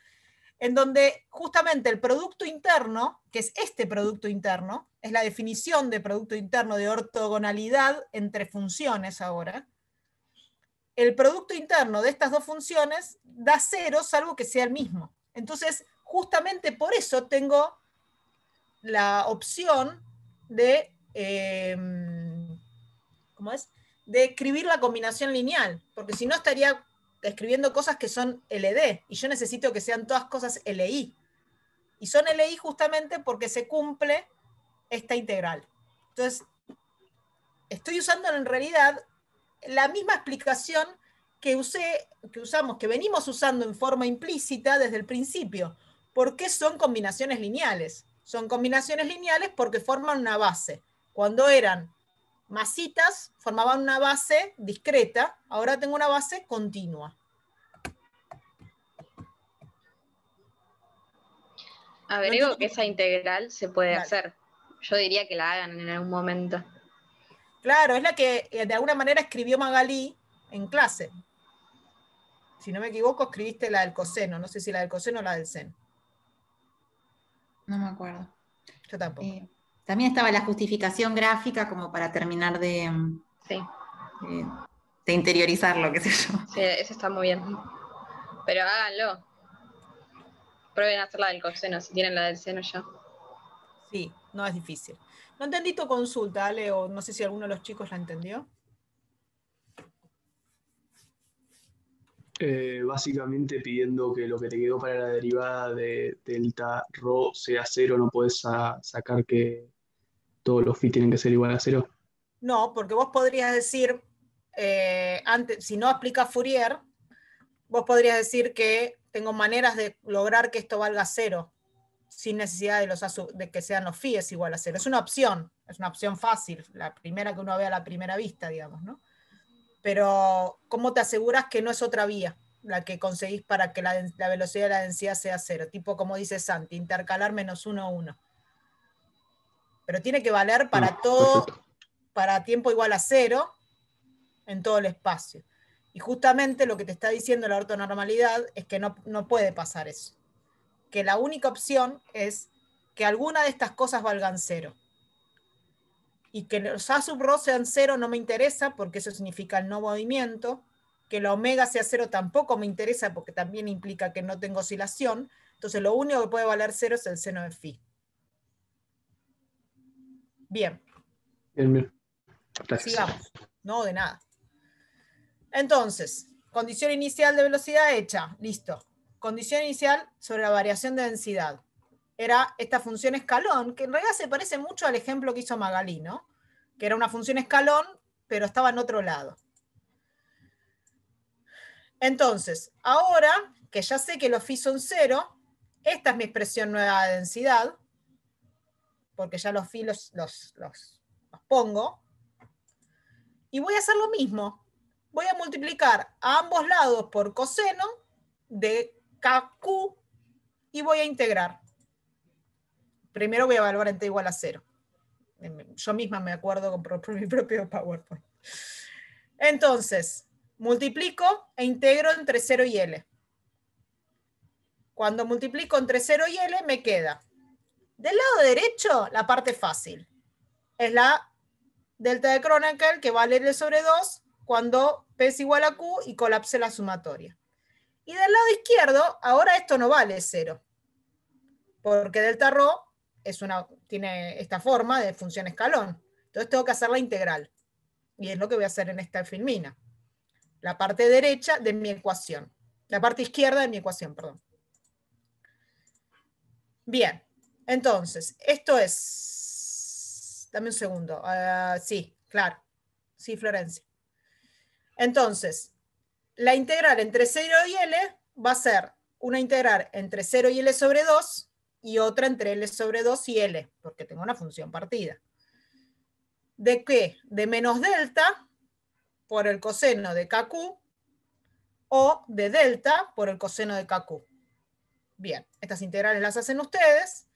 en donde justamente el producto interno, que es este producto interno, es la definición de producto interno de ortogonalidad entre funciones ahora, el producto interno de estas dos funciones da 0 salvo que sea el mismo. Entonces, justamente por eso tengo la opción de, ¿cómo es? de escribir la combinación lineal, porque si no estaría escribiendo cosas que son LD, y yo necesito que sean todas cosas LI. Y son LI justamente porque se cumple esta integral. Entonces, estoy usando en realidad la misma explicación que usamos, que venimos usando en forma implícita desde el principio. ¿Por qué son combinaciones lineales? Son combinaciones lineales porque forman una base. Cuando eran masitas, formaban una base discreta, ahora tengo una base continua. Agrego que esa integral se puede Dale. hacer. Yo diría que la hagan en algún momento. Claro, es la que de alguna manera escribió Magalí en clase. Si no me equivoco, escribiste la del coseno. No sé si la del coseno o la del seno. No me acuerdo. Yo tampoco. También estaba la justificación gráfica como para terminar Sí. de interiorizarlo, qué sé yo. Sí, eso está muy bien. Pero háganlo. Prueben a hacer la del coseno, si tienen la del seno ya. Sí, no es difícil. No entendí tu consulta, Ale, o no sé si alguno de los chicos la entendió. Básicamente pidiendo que lo que te quedó para la derivada de delta rho sea cero, no podés sacar que todos los phi tienen que ser igual a cero. No, porque vos podrías decir, antes, si no aplicas Fourier, vos podrías decir que tengo maneras de lograr que esto valga cero, sin necesidad de que sean los phi es igual a cero. Es una opción fácil, la primera que uno ve a la primera vista, digamos, ¿no? Pero, ¿cómo te aseguras que no es otra vía la que conseguís para que la velocidad de la densidad sea cero? Tipo, como dice Santi, intercalar -1, 1. Pero tiene que valer para todo, Perfecto. para tiempo igual a cero, en todo el espacio. Y justamente lo que te está diciendo la ortonormalidad es que no puede pasar eso. Que la única opción es que alguna de estas cosas valgan cero. Y que los A sub rho sean cero no me interesa porque eso significa el no movimiento. Que la omega sea cero tampoco me interesa porque también implica que no tengo oscilación. Entonces lo único que puede valer cero es el seno de phi. Bien. Bien. Gracias. Sigamos. No, de nada. Entonces, condición inicial de velocidad hecha. Listo. Condición inicial sobre la variación de densidad. Era esta función escalón, que en realidad se parece mucho al ejemplo que hizo Magalí, ¿no? Que era una función escalón, pero estaba en otro lado. Entonces, ahora que ya sé que los phi son cero, esta es mi expresión nueva de densidad, porque ya los phi los pongo, y voy a hacer lo mismo. Voy a multiplicar a ambos lados por coseno de KQ y voy a integrar. Primero voy a evaluar en t igual a 0. Yo misma me acuerdo por mi propio PowerPoint. Entonces, multiplico e integro entre 0 y L. Cuando multiplico entre 0 y L me queda del lado derecho la parte fácil. Es la delta de Kronecker que vale L sobre 2 cuando P es igual a Q y colapse la sumatoria. Y del lado izquierdo, ahora esto no vale 0. Porque delta rho tiene esta forma de función escalón. Entonces tengo que hacer la integral. Y es lo que voy a hacer en esta filmina. La parte derecha de mi ecuación. La parte izquierda de mi ecuación, perdón. Bien. Entonces, esto es... Dame un segundo. Sí, claro. Sí, Florencia. Entonces, la integral entre 0 y L va a ser una integral entre 0 y L sobre 2 y otra entre L sobre 2 y L, porque tengo una función partida. ¿De qué? De menos delta por el coseno de KQ o de delta por el coseno de KQ. Bien, estas integrales las hacen ustedes,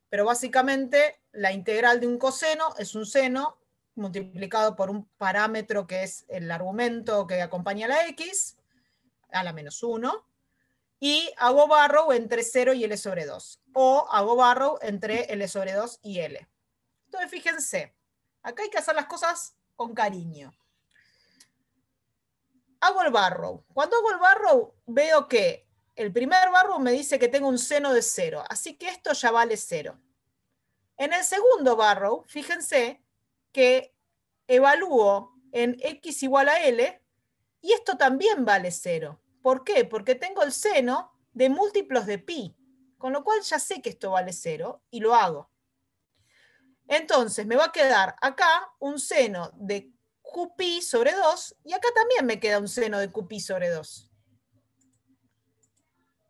pero básicamente la integral de un coseno es un seno multiplicado por un parámetro que es el argumento que acompaña a la X, a la menos 1, y hago Barrow entre 0 y L sobre 2, o hago Barrow entre L sobre 2 y L. Entonces fíjense, acá hay que hacer las cosas con cariño. Hago el Barrow. Cuando hago el Barrow veo que el primer Barrow me dice que tengo un seno de 0, así que esto ya vale 0. En el segundo Barrow, fíjense que evalúo en x igual a L, y esto también vale 0. ¿Por qué? Porque tengo el seno de múltiplos de pi, con lo cual ya sé que esto vale 0, y lo hago. Entonces me va a quedar acá un seno de qpi sobre 2, y acá también me queda un seno de qpi sobre 2,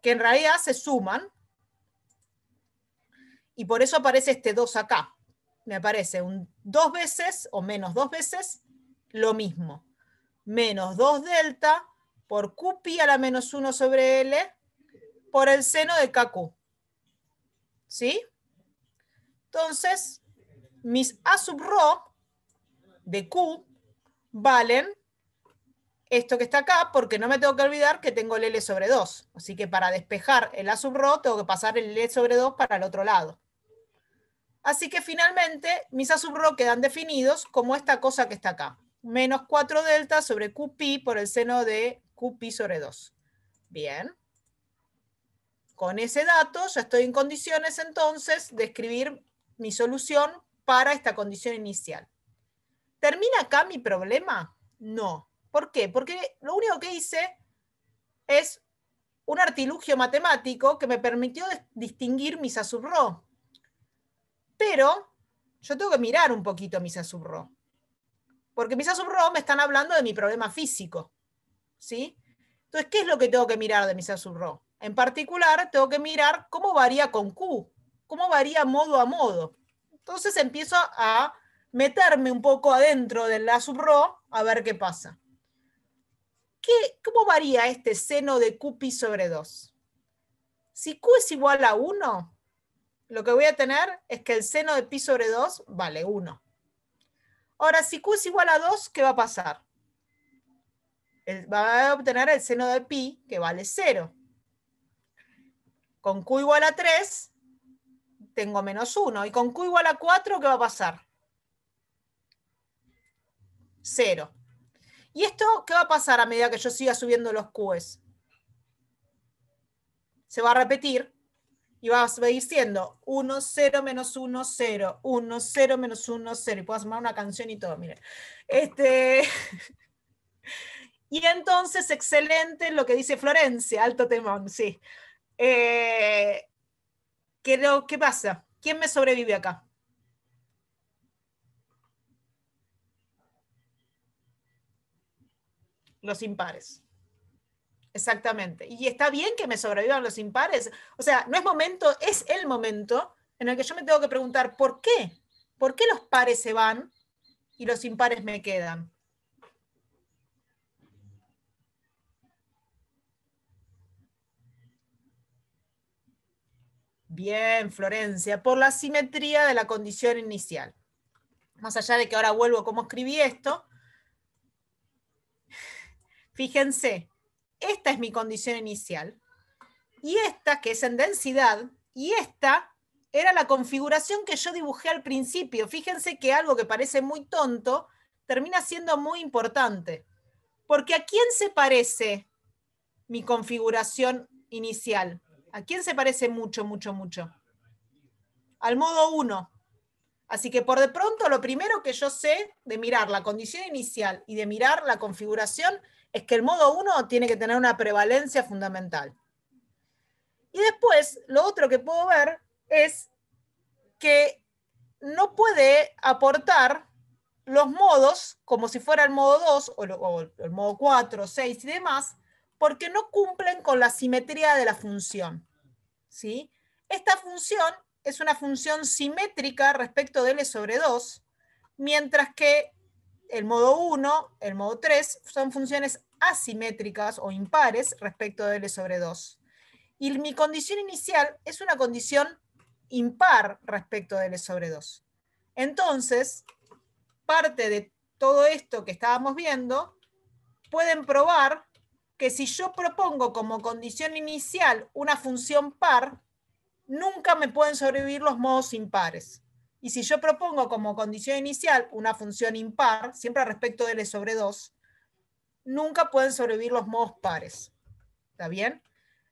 que en realidad se suman, y por eso aparece este 2 acá. Me aparece un 2 veces, o menos 2 veces, lo mismo. Menos 2 delta por qpi a la menos 1 sobre L por el seno de kq. ¿Sí? Entonces, mis A sub rho de Q valen esto que está acá, porque no me tengo que olvidar que tengo el L sobre 2. Así que para despejar el A sub rho tengo que pasar el L sobre 2 para el otro lado. Así que finalmente mis A sub rho quedan definidos como esta cosa que está acá. Menos 4 delta sobre qpi por el seno de qpi sobre 2. Bien. Con ese dato ya estoy en condiciones entonces de escribir mi solución para esta condición inicial. ¿Termina acá mi problema? No. ¿Por qué? Porque lo único que hice es un artilugio matemático que me permitió distinguir mis A sub rho. Pero yo tengo que mirar un poquito mis A sub rho. Porque mis A sub rho me están hablando de mi problema físico. ¿Sí? Entonces, ¿qué es lo que tengo que mirar de mis A sub rho? En particular, tengo que mirar cómo varía con Q, cómo varía modo a modo. Entonces empiezo a meterme un poco adentro del A sub rho a ver qué pasa. ¿Cómo varía este seno de qpi sobre 2? Si Q es igual a 1, lo que voy a tener es que el seno de pi sobre 2 vale 1. Ahora, si Q es igual a 2, ¿qué va a pasar? Va a obtener el seno de pi, que vale 0. Con Q igual a 3, tengo menos 1. Y con Q igual a 4, ¿qué va a pasar? 0. ¿Y esto qué va a pasar a medida que yo siga subiendo los Qs? Se va a repetir y va a ir siendo 1, 0, menos 1, 0, 1, 0, menos 1, 0. Y puedo armar una canción y todo, miren. Y entonces, excelente lo que dice Florencia, alto temón, sí. ¿Qué pasa? ¿Quién me sobrevive acá? Los impares. Exactamente. Y está bien que me sobrevivan los impares. O sea, no es momento, es el momento en el que yo me tengo que preguntar, ¿por qué? ¿Por qué los pares se van y los impares me quedan? Bien, Florencia, por la simetría de la condición inicial. Más allá de que ahora vuelvo cómo escribí esto, fíjense, esta es mi condición inicial, y esta, que es en densidad, y esta era la configuración que yo dibujé al principio. Fíjense que algo que parece muy tonto termina siendo muy importante. Porque ¿a quién se parece mi configuración inicial? ¿A quién se parece mucho, mucho, mucho? Al modo 1. Así que por de pronto lo primero que yo sé de mirar la condición inicial y de mirar la configuración es que el modo 1 tiene que tener una prevalencia fundamental. Y después, lo otro que puedo ver es que no puede aportar los modos como si fuera el modo 2 o el modo 4, 6 y demás, porque no cumplen con la simetría de la función. ¿Sí? Esta función es una función simétrica respecto de L sobre 2, mientras que el modo 1, el modo 3, son funciones asimétricas o impares respecto de L sobre 2. Y mi condición inicial es una condición impar respecto de L sobre 2. Entonces, parte de todo esto que estábamos viendo, pueden probar que si yo propongo como condición inicial una función par, nunca me pueden sobrevivir los modos impares. Y si yo propongo como condición inicial una función impar, siempre respecto de L sobre 2, nunca pueden sobrevivir los modos pares. ¿Está bien?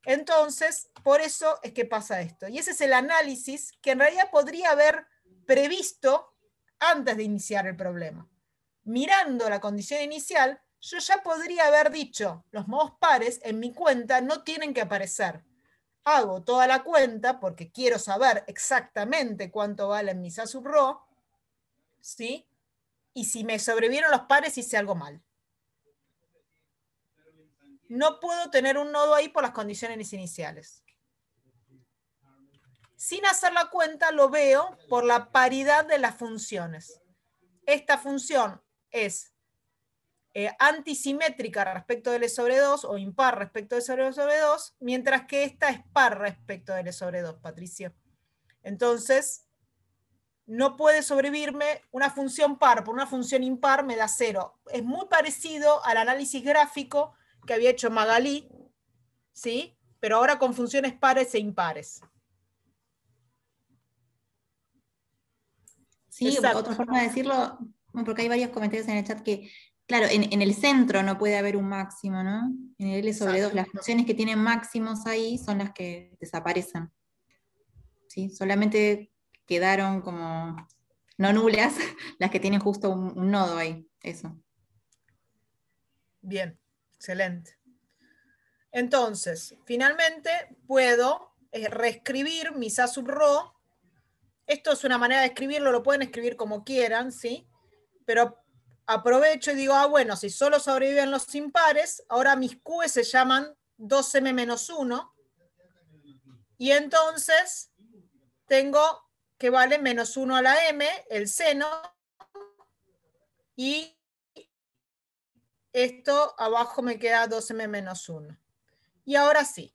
Entonces, por eso es que pasa esto. Y ese es el análisis que en realidad podría haber previsto antes de iniciar el problema. mirando la condición inicial, yo ya podría haber dicho, los modos pares en mi cuenta no tienen que aparecer. Hago toda la cuenta porque quiero saber exactamente cuánto vale mi sa sub rho, ¿sí? Y si me sobrevivieron los pares hice algo mal. No puedo tener un nodo ahí por las condiciones iniciales. Sin hacer la cuenta lo veo por la paridad de las funciones. Esta función es antisimétrica respecto de L sobre 2 o impar respecto de L sobre 2, mientras que esta es par respecto de L sobre 2, Patricio. Entonces, no puede sobrevivirme una función par por una función impar, me da 0. Es muy parecido al análisis gráfico que había hecho Magalí, ¿sí? Pero ahora con funciones pares e impares. Sí, Exacto. otra forma de decirlo, porque hay varios comentarios en el chat que, claro, en el centro no puede haber un máximo, ¿no? En el L sobre 2, las funciones que tienen máximos ahí son las que desaparecen. ¿Sí? Solamente quedaron como no nulas las que tienen justo un nodo ahí, eso. Bien, excelente. Entonces, finalmente puedo reescribir mi sa sub rho. Esto es una manera de escribirlo, lo pueden escribir como quieran, ¿sí? Pero aprovecho y digo, bueno, si solo sobreviven los impares, ahora mis Q se llaman 2m-1, y entonces tengo que vale menos 1 a la m, el seno, y esto abajo me queda 2m-1. Y ahora sí,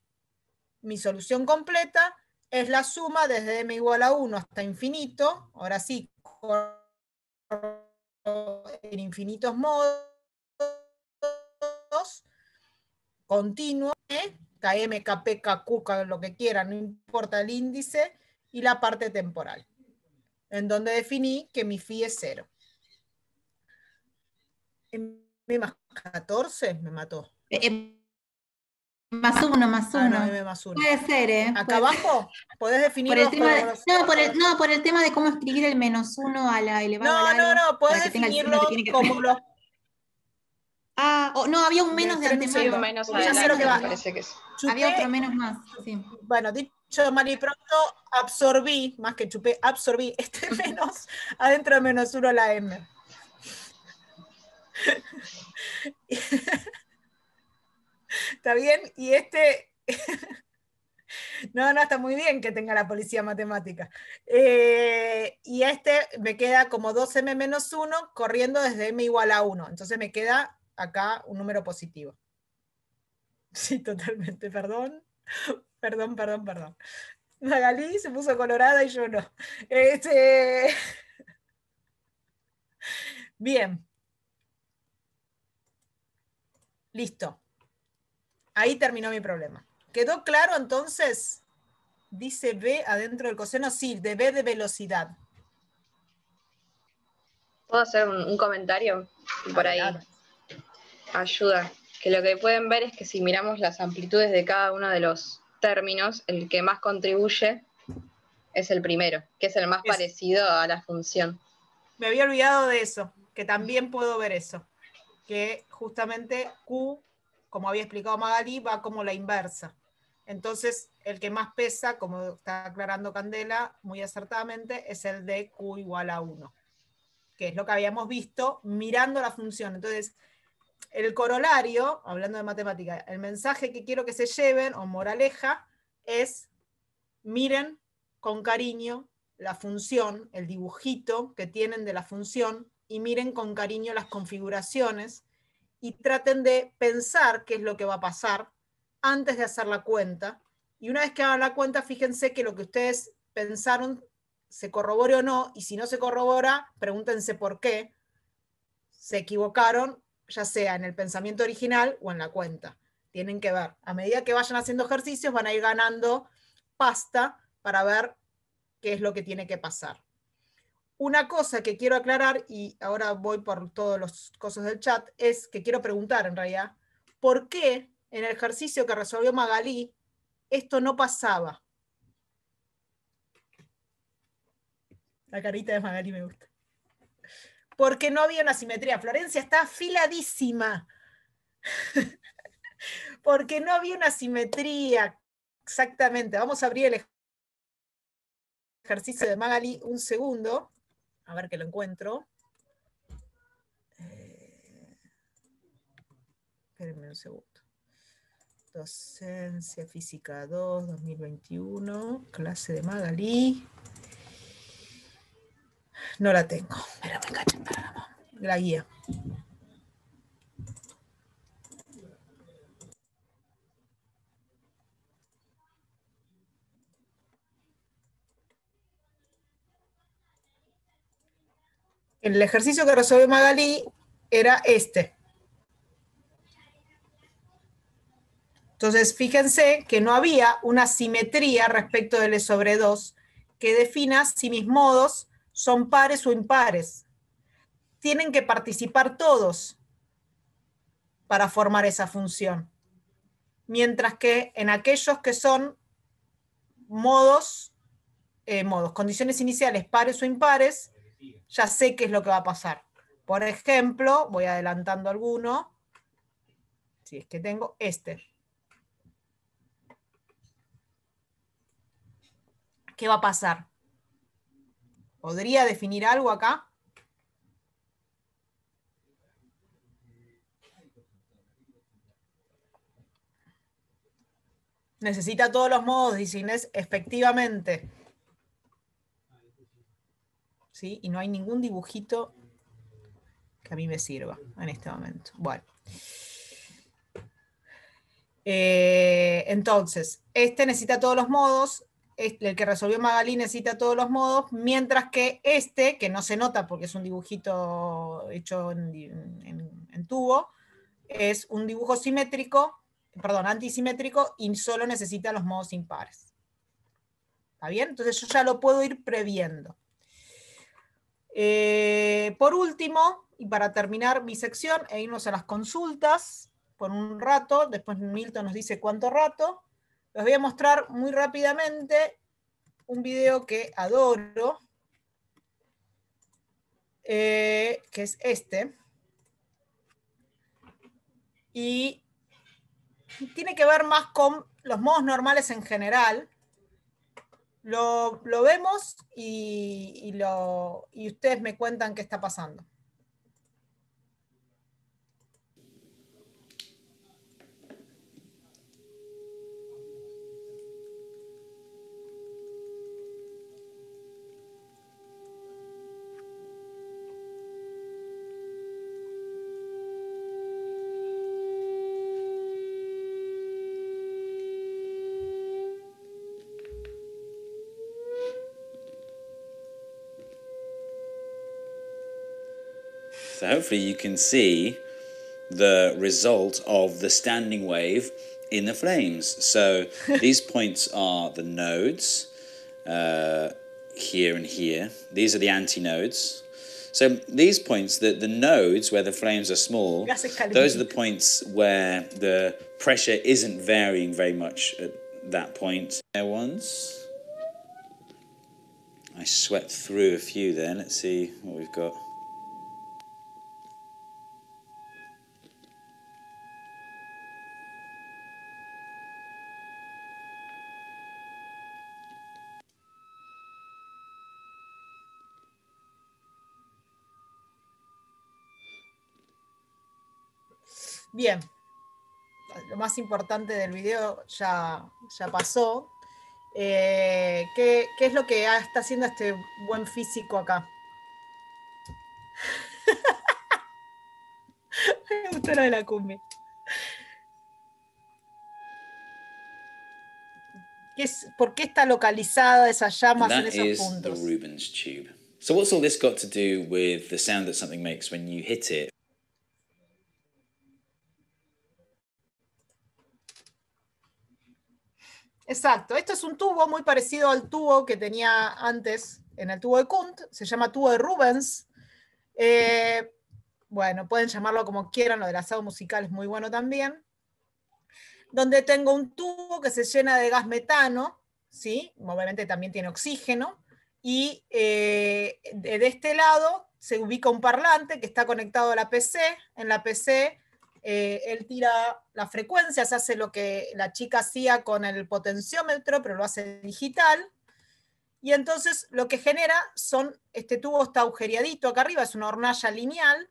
mi solución completa es la suma desde m igual a 1 hasta infinito, ahora sí, en infinitos modos, continuo, km, kp, kq, lo que quieran, no importa el índice, y la parte temporal, en donde definí que mi phi es 0. M más 14 me mató. Más 1, más 1. No, M más 1. Puede ser, ¿eh? Acá abajo podés definirlo. Por el tema de cómo escribir el menos 1 a la elevado al aro. No, podés definirlo como los... no, había un menos de antemano. Sí, un menos adelante, me parece que es. Había otro menos más, sí. Bueno, dicho mal y pronto, absorbí, más que chupé, absorbí este menos adentro de menos 1 a la M. ¿Está bien? Y este... No, está muy bien que tenga la policía matemática. Y este me queda como 2m-1 corriendo desde m igual a 1. Entonces me queda acá un número positivo. Sí, totalmente, perdón. Perdón. Magalí se puso colorada y yo no. Bien. Listo. Ahí terminó mi problema. ¿Quedó claro entonces? Dice B adentro del coseno, sí, de B de velocidad. ¿Puedo hacer un comentario? Por ahí ayuda. Que lo que pueden ver es que si miramos las amplitudes de cada uno de los términos, el que más contribuye es el primero, que es el más parecido a la función. Me había olvidado de eso, que también puedo ver eso. Que justamente Q, como había explicado Magalí, va como la inversa. Entonces, el que más pesa, como está aclarando Candela muy acertadamente, es el de Q igual a 1, que es lo que habíamos visto mirando la función. Entonces, el corolario, hablando de matemática, el mensaje que quiero que se lleven, o moraleja, es miren con cariño la función, el dibujito que tienen de la función, y miren con cariño las configuraciones, y traten de pensar qué es lo que va a pasar antes de hacer la cuenta. Y una vez que hagan la cuenta, fíjense que lo que ustedes pensaron se corrobore o no, y si no se corrobora, pregúntense por qué se equivocaron, ya sea en el pensamiento original o en la cuenta. Tienen que ver. A medida que vayan haciendo ejercicios, van a ir ganando pasta para ver qué es lo que tiene que pasar. Una cosa que quiero aclarar, y ahora voy por todos los cosas del chat, es que quiero preguntar en realidad, ¿por qué en el ejercicio que resolvió Magalí esto no pasaba? La carita de Magalí me gusta. Porque no había una simetría. Florencia está afiladísima. Porque no había una simetría. Exactamente. Vamos a abrir el ejercicio de Magali un segundo. A ver que lo encuentro. Espérenme un segundo. Docencia Física 2, 2021. Clase de Magali. No la tengo. Pero me cacho la guía. El ejercicio que resolvió Magali era este. Entonces, fíjense que no había una simetría respecto del E sobre 2 que defina si mis modos son pares o impares. Tienen que participar todos para formar esa función. Mientras que en aquellos que son condiciones iniciales pares o impares, ya sé qué es lo que va a pasar. Por ejemplo, voy adelantando alguno, si es que tengo este. ¿Qué va a pasar? ¿Podría definir algo acá? Necesita todos los modos, dice Inés, efectivamente. ¿Sí? Y no hay ningún dibujito que a mí me sirva en este momento. Bueno. Entonces, este necesita todos los modos, el que resolvió Magali necesita todos los modos, mientras que este, que no se nota porque es un dibujito hecho en tubo, es un dibujo simétrico, perdón, antisimétrico, y solo necesita los modos impares. ¿Está bien? Entonces yo ya lo puedo ir previendo. Por último, y para terminar mi sección e irnos a las consultas por un rato, después Milton nos dice cuánto rato, les voy a mostrar muy rápidamente un video que adoro, que es este, y tiene que ver más con los modos normales en general. Lo vemos y ustedes me cuentan qué está pasando. So hopefully you can see the result of the standing wave in the flames. So these points are the nodes, here and here. These are the antinodes. So these points, the nodes where the flames are small, those are the points where the pressure isn't varying very much at that point. There ones. I swept through a few there. Let's see what we've got. Bien, lo más importante del video ya pasó. ¿Qué es lo que está haciendo este buen físico acá? Me gustó lo de la cumbia. ¿Por qué está localizada esas llamas en esos puntos? That is the Rubens tube. So what's all this got to do with the sound that something makes when you hit it? Exacto, esto es un tubo muy parecido al tubo que tenía antes en el tubo de Kundt, se llama tubo de Rubens. Bueno, pueden llamarlo como quieran, lo del asado musical es muy bueno también. Donde tengo un tubo que se llena de gas metano, ¿sí? Obviamente también tiene oxígeno, y de este lado se ubica un parlante que está conectado a la PC. En la PC él tira las frecuencias, hace lo que la chica hacía con el potenciómetro, pero lo hace digital. Y entonces lo que genera son, este tubo está agujereadito acá arriba, es una hornalla lineal,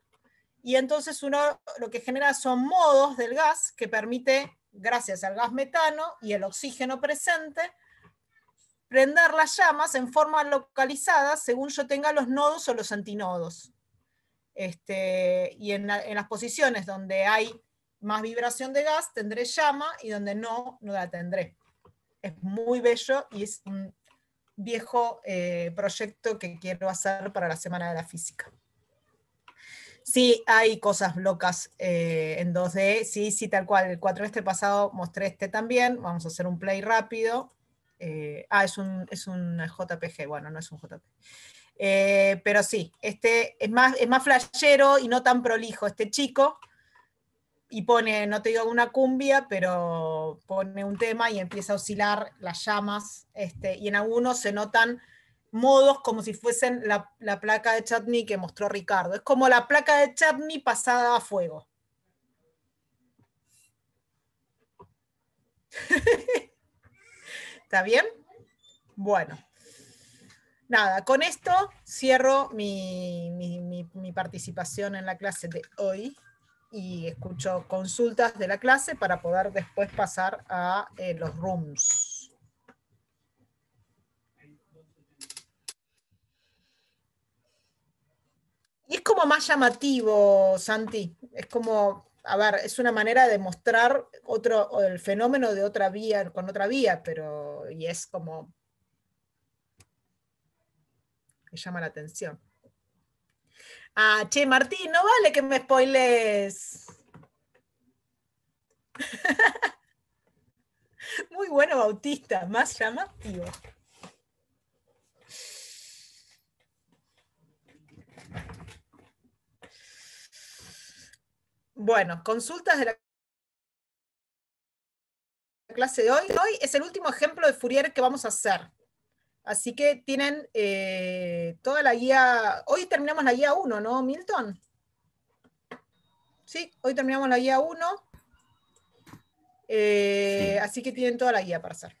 y entonces lo que genera son modos del gas que permite, gracias al gas metano y el oxígeno presente, prender las llamas en forma localizada según yo tenga los nodos o los antinodos. Y en las posiciones donde hay más vibración de gas tendré llama, y donde no la tendré. Es muy bello y es un viejo proyecto que quiero hacer para la Semana de la Física. Sí, hay cosas locas en 2D, sí, tal cual. El 4 pasado mostré este también. Vamos a hacer un play rápido. Es un JPG, bueno, no es un JPG. Pero sí, este es más flashero y no tan prolijo este chico, y pone, no te digo una cumbia, pero pone un tema y empieza a oscilar las llamas, y en algunos se notan modos como si fuesen la placa de Chutney que mostró Ricardo. Es como la placa de Chutney pasada a fuego. ¿Está bien? Bueno. Nada, con esto cierro mi participación en la clase de hoy y escucho consultas de la clase para poder después pasar a los rooms. Y es como más llamativo, Santi. Es como, a ver, es una manera de mostrar el fenómeno de otra vía, con otra vía, y es como... me llama la atención. Che, Martín, no vale que me spoilees. Muy bueno, Bautista, más llamativo. Bueno, consultas de la clase de hoy. Hoy es el último ejemplo de Fourier que vamos a hacer. Así que tienen toda la guía. Hoy terminamos la guía 1, ¿no, Milton? Sí, hoy terminamos la guía 1. Sí. Así que tienen toda la guía para hacer.